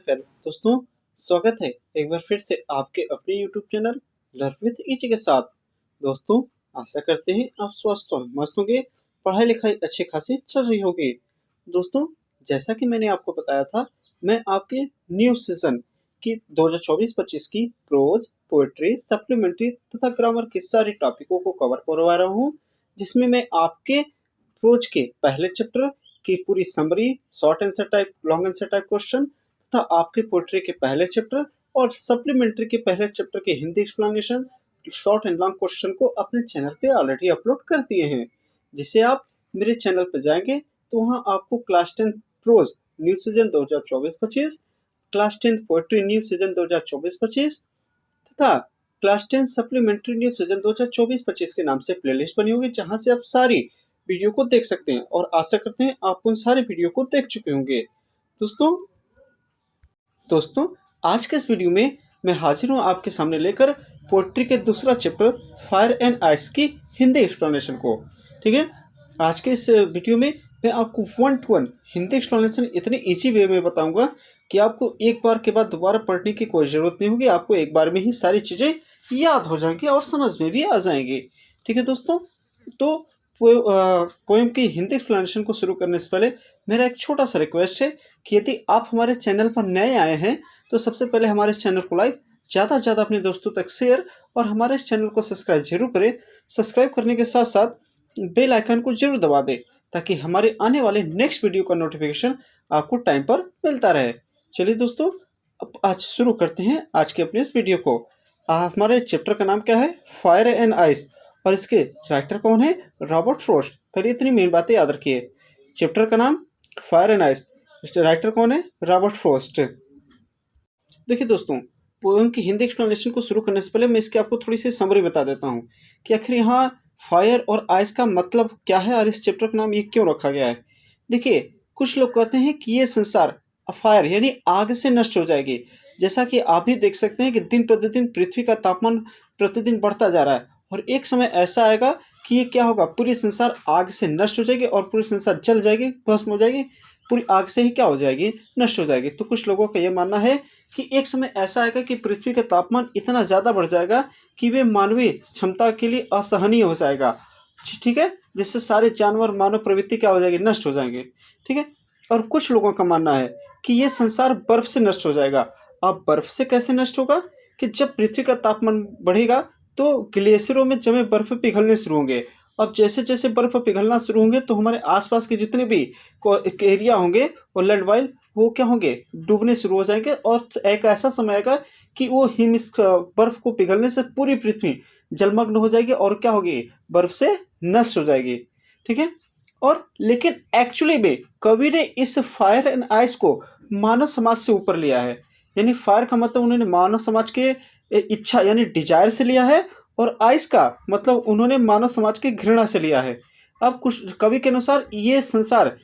नमस्कार दोस्तों, स्वागत है एक बार फिर से आपके अपने YouTube channel learn with easy के साथ। दोस्तों, आशा करते हैं आप स्वस्थ और मस्त होंगे, पढ़ाई लिखाई अच्छी खासी चल रही होगी। दोस्तों, जैसा कि मैंने आपको बताया था, मैं आपके न्यू सीजन की 2024-25 की प्रोज, पोएट्री, सप्लीमेंट्री तथा ग्रामर के सारे टॉपिकों को कवर करवा रहा हूँ, जिसमें मैं आपके प्रोज के पहले चैप्टर की पूरी summary, short answer type, long answer type question तथा आपके पोएट्री के पहले चैप्टर और सप्लीमेंट्री के पहले चैप्टर के Hindi explanation, short and long question को अपने चैनल पे ऑलरेडी अपलोड कर दिए हैं। जिसे आप मेरे चैनल पर जाएंगे तो वहाँ आपको class 10 prose new season 2024-25, class 10 poetry new season 2024-25 तथा क्लास 10 सप्लीमेंट्री न्यू सीजन 2024-25 के नाम से प्लेलिस्ट बनी होगी, जहां से आप सारी वीडियो को देख सकते हैं और आशा करते हैं आप उन सारी वीडियो को देख चुके होंगे। दोस्तों, आज के इस वीडियो में मैं हाजिर हूँ आपके सामने लेकर पोएट्री के दूसरा चैप्टर फायर एंड आइस की हिंदी एक्सप्लेनेशन को। ठीक है, आज के इस वीडियो में मैं आपको 1 to 1 हिंदी एक्सप्लेनेशन इतने इजी वे में बताऊंगा कि आपको एक बार के बाद दोबारा पढ़ने की कोई ज़रूरत नहीं होगी। आपको एक बार में ही सारी चीज़ें याद हो जाएंगी और समझ में भी आ जाएंगी। ठीक है दोस्तों, तो पोएम की हिंदी एक्सप्लेनेशन को शुरू करने से पहले मेरा एक छोटा सा रिक्वेस्ट है कि यदि आप हमारे चैनल पर नए आए हैं तो सबसे पहले हमारे चैनल को लाइक, ज़्यादा से ज़्यादा अपने दोस्तों तक शेयर और हमारे इस चैनल को सब्सक्राइब जरूर करें। सब्सक्राइब करने के साथ साथ बेल आइकन को जरूर दबा दें ताकि हमारे आने वाले नेक्स्ट वीडियो का नोटिफिकेशन आपको टाइम पर मिलता रहे। चलिए दोस्तों, अब आज शुरू करते हैं आज के अपने इस वीडियो को। हमारे चैप्टर का नाम क्या है? Fire and ice. और इसके राइटर कौन है? Robert Frost. पहले इतनी मेन बातें याद रखिए। चैप्टर का नाम फायर एंड आइस, इसके राइटर कौन है? Robert Frost. देखिए दोस्तों, पोएम की हिंदी एक्सप्लेनेशन को शुरू करने से पहले मैं इसकी आपको थोड़ी सी समरी बता देता हूँ कि आखिर यहाँ फायर और आइस का मतलब क्या है और इस चैप्टर का नाम ये क्यों रखा गया है। देखिए, कुछ लोग कहते हैं कि ये संसार फायर यानी आग से नष्ट हो जाएगी। जैसा कि आप भी देख सकते हैं कि दिन प्रतिदिन पृथ्वी का तापमान प्रतिदिन बढ़ता जा रहा है और एक समय ऐसा आएगा कि ये क्या होगा, पूरी संसार आग से नष्ट हो जाएगी और पूरी संसार जल जाएगी, भस्म हो जाएगी, पूरी आग से ही क्या हो जाएगी, नष्ट हो जाएगी। तो कुछ लोगों का यह मानना है कि एक समय ऐसा आएगा कि पृथ्वी का तापमान इतना ज़्यादा बढ़ जाएगा कि वे मानवीय क्षमता के लिए असहनीय हो जाएगा। ठीक है, जिससे सारे जानवर, मानव प्रवृत्ति क्या हो जाएगी, नष्ट हो जाएंगे। ठीक है, और कुछ लोगों का मानना है कि ये संसार बर्फ से नष्ट हो जाएगा। अब बर्फ से कैसे नष्ट होगा कि जब पृथ्वी का तापमान बढ़ेगा तो ग्लेशियरों में जमे बर्फ पिघलने शुरू होंगे। अब जैसे जैसे बर्फ पिघलना शुरू होंगे तो हमारे आसपास के जितने भी एरिया होंगे और लैंड वाइल वो क्या होंगे, डूबने शुरू हो जाएंगे और एक ऐसा समय आएगा कि वो बर्फ को पिघलने से पूरी पृथ्वी जलमग्न हो जाएगी और क्या होगी, बर्फ से नष्ट हो जाएगी। ठीक है, और लेकिन एक्चुअली में कवि ने इस फायर एंड आइस को मानव समाज से ऊपर लिया है। यानी फायर का मतलब उन्होंने मानव समाज के इच्छा यानी डिजायर से लिया है और आइस का मतलब उन्होंने मानव समाज की घृणा से लिया है। अब कुछ कवि के अनुसार ये संसार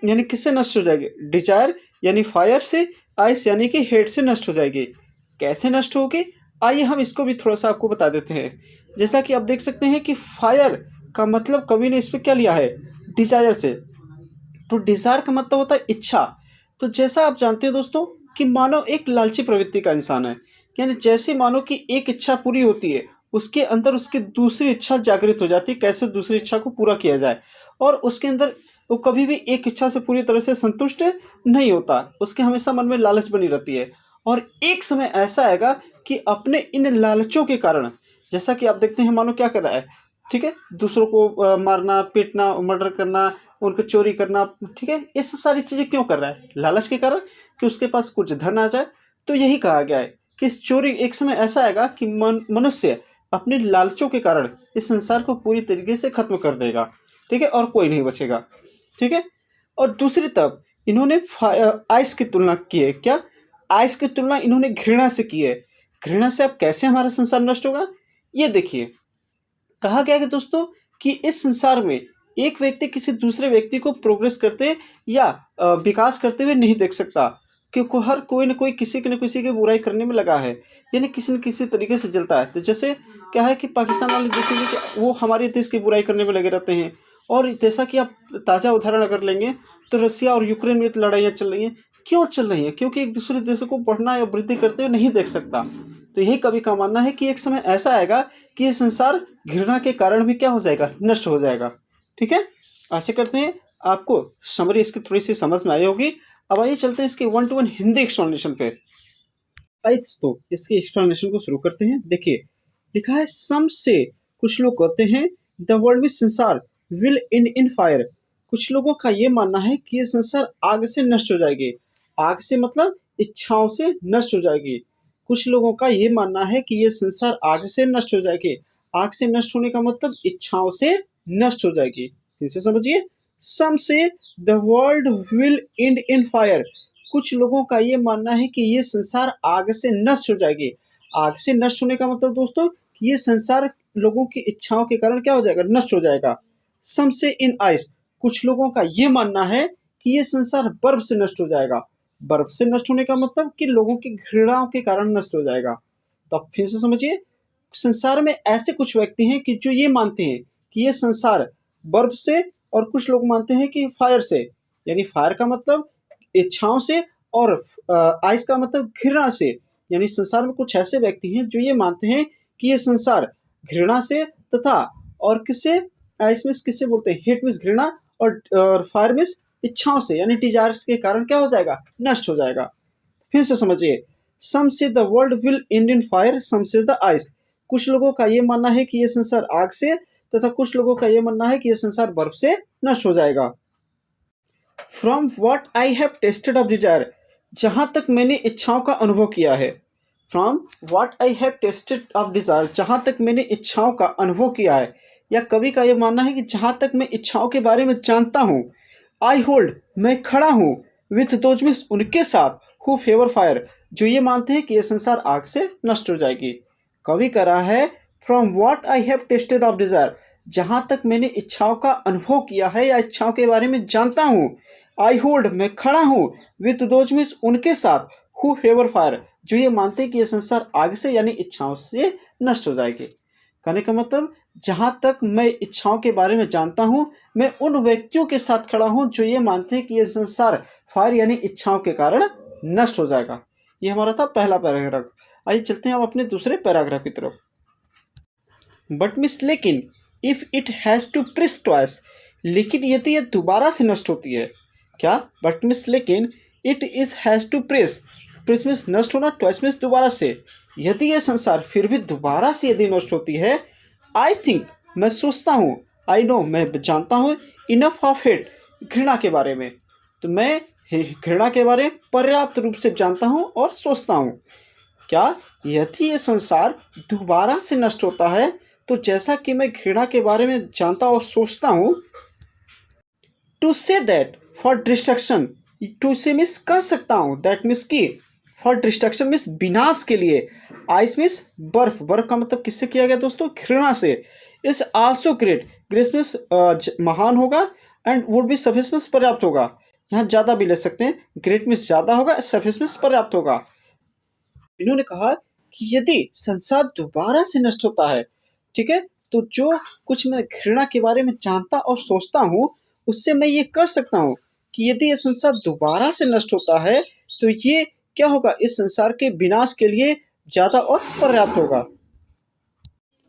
यानी किससे नष्ट हो जाएगी, डिजायर यानी फायर से, आइस यानी कि हेट से नष्ट हो जाएगी। कैसे नष्ट होगी, आइए हम इसको भी थोड़ा सा आपको बता देते हैं। जैसा कि आप देख सकते हैं कि फायर का मतलब कवि ने इस पर क्या लिया है, डिजायर से। तो डिजायर का मतलब होता है इच्छा। तो जैसा आप जानते हैं दोस्तों कि मानव एक लालची प्रवृत्ति का इंसान है। यानी जैसे मानो कि एक इच्छा पूरी होती है, उसके अंदर उसकी दूसरी इच्छा जागृत हो जाती है, कैसे दूसरी इच्छा को पूरा किया जाए। और उसके अंदर वो कभी भी एक इच्छा से पूरी तरह से संतुष्ट नहीं होता, उसके हमेशा मन में लालच बनी रहती है। और एक समय ऐसा आएगा कि अपने इन लालचों के कारण, जैसा कि आप देखते हैं मानो क्या कर रहा है, ठीक है, दूसरों को मारना, पीटना, मर्डर करना, उनको चोरी करना। ठीक है, ये सब सारी चीज़ें क्यों कर रहा है? लालच के कारण, कि उसके पास कुछ धन आ जाए। तो यही कहा गया है कि इस चोरी एक समय ऐसा आएगा कि मनुष्य अपने लालचों के कारण इस संसार को पूरी तरीके से खत्म कर देगा। ठीक है, और कोई नहीं बचेगा। ठीक है, और दूसरी तरफ इन्होंने आइस की तुलना की है। क्या? आइस की तुलना इन्होंने घृणा से की है। घृणा से अब कैसे हमारा संसार नष्ट होगा, ये देखिए। कहा गया कि दोस्तों कि इस संसार में एक व्यक्ति किसी दूसरे व्यक्ति को प्रोग्रेस करते या विकास करते हुए नहीं देख सकता, क्योंकि हर कोई न कोई किसी न किसी की बुराई करने में लगा है, यानी किसी न किसी तरीके से जलता है। तो जैसे क्या है कि पाकिस्तान वाले देखेंगे कि वो हमारे देश की बुराई करने में लगे रहते हैं। और जैसा कि आप ताज़ा उदाहरण अगर लेंगे तो रसिया और यूक्रेन में तो लड़ाइयाँ चल रही हैं। क्यों चल रही है? क्योंकि एक दूसरे देशों को बढ़ना या वृद्धि करते हुए नहीं देख सकता। तो यही कवि का मानना है कि एक समय ऐसा आएगा कि ये संसार घृणा के कारण भी क्या हो जाएगा, नष्ट हो जाएगा। ठीक है, आशा करते हैं आपको समरी इसकी थोड़ी सी समझ में आई होगी। अब आइए चलते हैं इसके 1 to 1 हिंदी एक्सप्लेनेशन पे। तो इसके एक्सप्लेनेशन को शुरू करते हैं। देखिए लिखा है, सम से कुछ लोग कहते हैं द वर्ल्ड विद संसार विल एंड इन फायर। कुछ लोगों का ये मानना है कि ये संसार आग से नष्ट हो जाएगी। आग से मतलब इच्छाओं से नष्ट हो जाएगी। कुछ लोगों का ये मानना है कि ये संसार आग से नष्ट हो जाएगी। आग से नष्ट होने का मतलब इच्छाओं से नष्ट हो जाएगी। फिर से समझिए, some say the world will end in fire. कुछ लोगों का ये मानना है कि ये संसार आग से नष्ट हो जाएगी। आग से नष्ट होने का मतलब दोस्तों कि ये संसार लोगों की इच्छाओं के कारण क्या हो जाएगा, नष्ट हो जाएगा। सम से इन आइस। कुछ लोगों का ये मानना है कि ये संसार बर्फ से नष्ट हो जाएगा। बर्फ से नष्ट होने का मतलब कि लोगों की घृणाओं के कारण नष्ट हो जाएगा। तो अब फिर से समझिए, संसार में ऐसे कुछ व्यक्ति हैं कि जो ये मानते हैं कि ये संसार बर्फ से, और कुछ लोग मानते हैं कि फायर से। यानी फायर का मतलब इच्छाओं से, और आइस का मतलब घृणा से। यानी संसार में कुछ ऐसे व्यक्ति हैं जो ये मानते हैं कि ये संसार घृणा से तथा, और किससे, आइस मीन्स किससे बोलते हैं, हेट मीन्स घृणा, और फायर मीन्स इच्छाओं से यानी डिजायर्स के कारण क्या हो जाएगा, नष्ट हो जाएगा। फिर से समझिए, some say the world will end in fire, some say the ice. कुछ लोगों का ये मानना है कि ये संसार आग से, तथा कुछ लोगों का ये मानना है कि ये संसार बर्फ से नष्ट हो जाएगा। From what I have tested of desire. जहां तक मैंने इच्छाओं का अनुभव किया है। From what I have tested of desire, जहां तक मैंने इच्छाओं का अनुभव किया है। या कवि का यह मानना है कि जहां तक मैं इच्छाओं के बारे में जानता हूँ। आई होल्ड, मैं खड़ा हूँ, विथ दोज मीन्स उनके साथ, हु फेवर फायर, जो ये मानते हैं कि यह संसार आग से नष्ट हो जाएगी। कवि कह रहा है, from what I have tested of desire, जहां तक मैंने इच्छाओं का अनुभव किया है या इच्छाओं के बारे में जानता हूँ। आई होल्ड, मैं खड़ा हूँ, विथ दोज मीन्स उनके साथ, हु फेवर फायर, जो ये मानते हैं कि यह संसार आग से यानी इच्छाओं से नष्ट हो जाएगी। कहने का मतलब, जहां तक मैं इच्छाओं के बारे में जानता हूं, मैं उन व्यक्तियों के साथ खड़ा हूं जो ये मानते हैं कि यह संसार फायर यानी इच्छाओं के कारण नष्ट हो जाएगा। ये हमारा था पहला पैराग्राफ। आइए चलते हैं अब अपने दूसरे पैराग्राफ की तरफ। बट मिस लेकिन, if it has to press twice, लेकिन यदि यह दोबारा से नष्ट होती है। क्या? बट मिस लेकिन, it is has to press, press means नष्ट होना, ट्वाइस मीन्स दोबारा से। यदि यह संसार फिर भी दोबारा से यदि नष्ट होती है, आई थिंक, मैं सोचता हूँ, आई नो, मैं जानता हूँ, इनफ ऑफ इट, घृणा के बारे में। तो मैं घृणा के बारे में पर्याप्त रूप से जानता हूँ और सोचता हूँ। क्या? यदि ये संसार दोबारा से नष्ट होता है, तो जैसा कि मैं घृणा के बारे में जानता और सोचता हूँ, to say that for destruction, to say means कह सकता हूँ, दैट मीन्स की, फॉर डिस्ट्रक्शन मीन्स विनाश के लिए। आइस मीन्स बर्फ, बर्फ का मतलब किससे किया गया दोस्तों, घृणा से। Is also great, great means महान होगा, and would be sufficient means पर्याप्त होगा। यहाँ ज़्यादा भी ले सकते हैं, ग्रेट मीन्स ज़्यादा होगा, सफिशिएंट मीन्स पर्याप्त होगा। इन्होंने कहा कि यदि संसार दोबारा से नष्ट होता है, ठीक है, तो जो कुछ मैं घृणा के बारे में जानता और सोचता हूँ, उससे मैं ये कर सकता हूँ कि यदि ये संसार दोबारा से नष्ट होता है, तो ये क्या होगा, इस संसार के विनाश के लिए ज़्यादा और पर्याप्त होगा।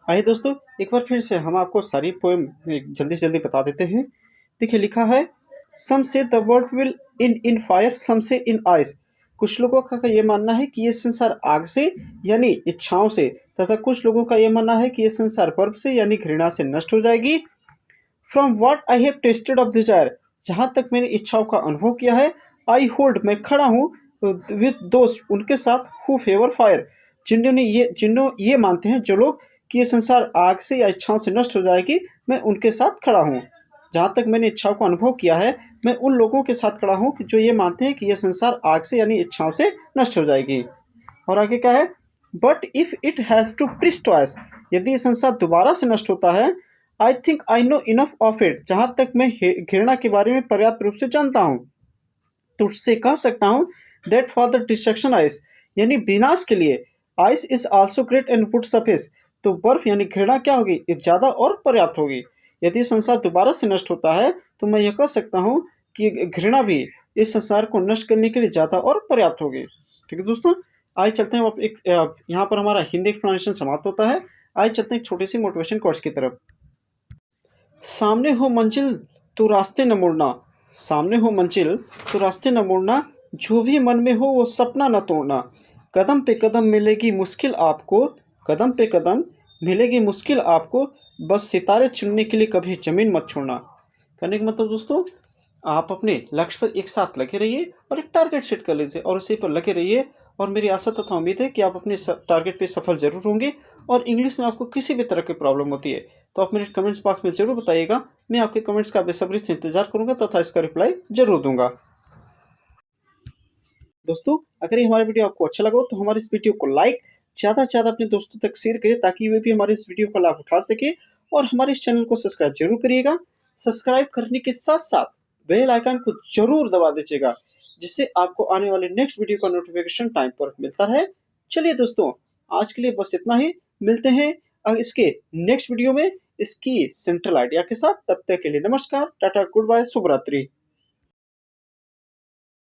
आइए दोस्तों, एक बार फिर से हम आपको सारी पोएम जल्दी से जल्दी बता देते हैं। देखिए लिखा है, some say the world will in fire, some say in ice. कुछ लोगों का ये मानना है कि ये संसार आग से यानी इच्छाओं से, तथा कुछ लोगों का ये मानना है कि ये संसार बर्फ से यानी घृणा से नष्ट हो जाएगी। From what I have tested of desire, जहाँ तक मैंने इच्छाओं का अनुभव किया है। आई होल्ड, मैं खड़ा हूँ, विथ दोस्त, उनके साथ, हु फेवर फायर, जिन्हों ये मानते हैं जो लोग कि ये संसार आग से या इच्छाओं से नष्ट हो जाएगी, मैं उनके साथ खड़ा हूँ। जहाँ तक मैंने इच्छाओं का अनुभव किया है, मैं उन लोगों के साथ खड़ा हूँ जो ये मानते हैं कि यह संसार आग से यानी इच्छाओं से नष्ट हो जाएगी। और आगे क्या है, but if it has to perish twice, यदि ये संसार दोबारा से नष्ट होता है। I think I know enough of it, जहाँ तक मैं घृणा के बारे में पर्याप्त रूप से जानता हूँ, तो उससे कह सकता हूँ, that for the destruction ice, यानी विनाश के लिए, ice is also great and would suffice, तो बर्फ यानी घृणा क्या होगी, ज़्यादा और पर्याप्त होगी। यदि संसार दोबारा से नष्ट होता है, तो मैं यह कह सकता हूँ कि घृणा भी इस संसार को नष्ट करने के लिए ज़्यादा और पर्याप्त होगी। ठीक है दोस्तों, आइए चलते हैं यहाँ पर हमारा हिंदी एक्सप्लेनेशन समाप्त होता है। आइए चलते हैं एक छोटी सी मोटिवेशन कोर्स की तरफ। सामने हो मंजिल तो रास्ते न मुड़ना, सामने हो मंजिल तो रास्ते न मुड़ना, जो भी मन में हो वो सपना न तोड़ना। कदम पे कदम मिलेगी मुश्किल आपको, कदम पे कदम मिलेगी मुश्किल आपको, बस सितारे चुनने के लिए कभी ज़मीन मत छोड़ना। कहने का मतलब दोस्तों, आप अपने लक्ष्य पर एक साथ लगे रहिए और एक टारगेट सेट कर लीजिए और उसी पर लगे रहिए। और मेरी आशा तथा उम्मीद है कि आप अपने टारगेट पे सफल जरूर होंगे। और इंग्लिश में आपको किसी भी तरह की प्रॉब्लम होती है तो आप मेरे कमेंट्स बॉक्स में जरूर बताइएगा। मैं आपके कमेंट्स का बेसब्री से इंतजार करूंगा तथा इसका रिप्लाई जरूर दूंगा। दोस्तों, अगर ये हमारा वीडियो आपको अच्छा लगा हो तो हमारे इस वीडियो को लाइक ज़्यादा से ज़्यादा अपने दोस्तों तक शेयर करें ताकि वे भी हमारे इस वीडियो का लाभ उठा सके। और हमारे इस चैनल को सब्सक्राइब जरूर करिएगा। सब्सक्राइब करने के साथ साथ बेल आइकन को जरूर दबा दीजिएगा, जिससे आपको आने वाले नेक्स्ट वीडियो का नोटिफिकेशन टाइम पर मिलता रहे। चलिए दोस्तों, आज के लिए बस इतना ही। मिलते हैं इसके नेक्स्ट वीडियो में इसकी सेंट्रल आइडिया के साथ। तब तक के लिए नमस्कार, टाटा, गुड बाय, शुभ रात्रि।